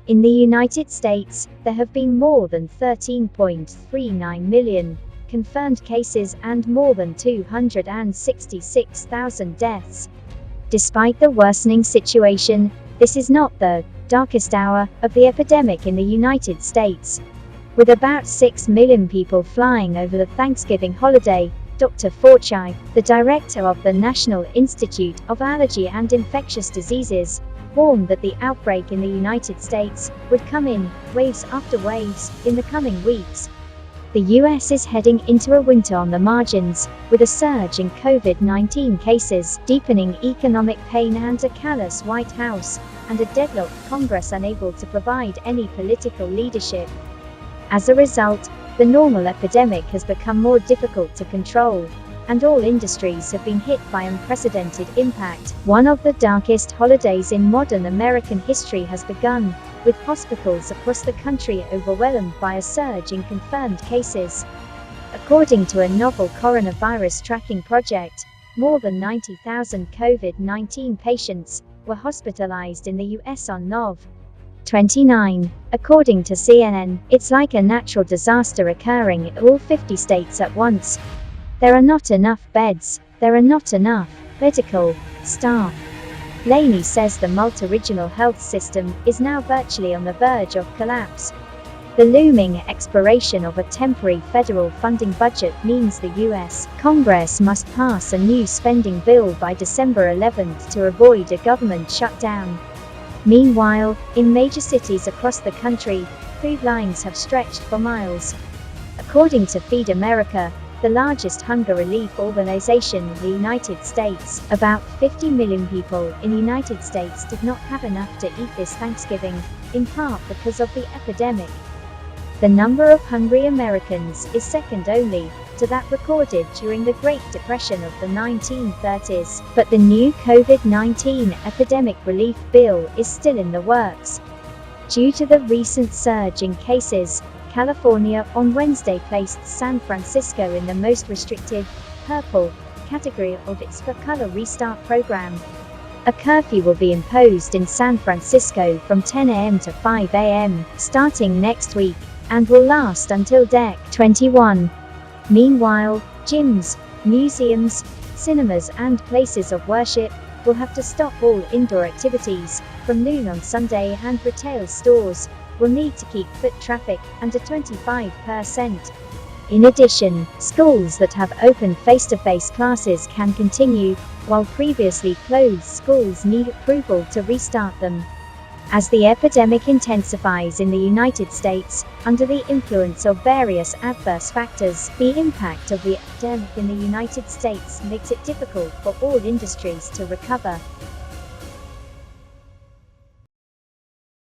In the United States, there have been more than 13.39 million confirmed cases and more than 266,000 deaths. Despite the worsening situation, this is not the darkest hour of the epidemic in the United States. With about 6 million people flying over the Thanksgiving holiday, Dr. Fauci, the director of the National Institute of Allergy and Infectious Diseases, warned that the outbreak in the United States would come in waves after waves in the coming weeks. The US is heading into a winter on the margins, with a surge in COVID-19 cases, deepening economic pain and a callous White House, and a deadlocked Congress unable to provide any political leadership. As a result, the normal epidemic has become more difficult to control, and all industries have been hit by unprecedented impact. One of the darkest holidays in modern American history has begun, with hospitals across the country overwhelmed by a surge in confirmed cases. According to a novel coronavirus tracking project, more than 90,000 COVID-19 patients were hospitalized in the US on Nov. 29. According to CNN, it's like a natural disaster occurring in all 50 states at once. There are not enough beds, there are not enough medical staff. Laney says the multi-regional health system is now virtually on the verge of collapse. The looming expiration of a temporary federal funding budget means the U.S. Congress must pass a new spending bill by December 11th to avoid a government shutdown. Meanwhile, in major cities across the country, food lines have stretched for miles. According to Feed America, the largest hunger relief organization in the United States, about 50 million people in the United States did not have enough to eat this Thanksgiving, in part because of the epidemic. The number of hungry Americans is second only to that recorded during the Great Depression of the 1930s, but the new COVID-19 epidemic relief bill is still in the works. Due to the recent surge in cases, California on Wednesday placed San Francisco in the most restrictive, purple, category of its four-color restart program. A curfew will be imposed in San Francisco from 10 a.m. to 5 a.m. starting next week, and will last until Dec. 21. Meanwhile, gyms, museums, cinemas and places of worship will have to stop all indoor activities from noon on Sunday, and retail stores will need to keep foot traffic under 25%. In addition, schools that have open face-to-face classes can continue, while previously closed schools need approval to restart them. As the epidemic intensifies in the United States, under the influence of various adverse factors, the impact of the epidemic in the United States makes it difficult for all industries to recover.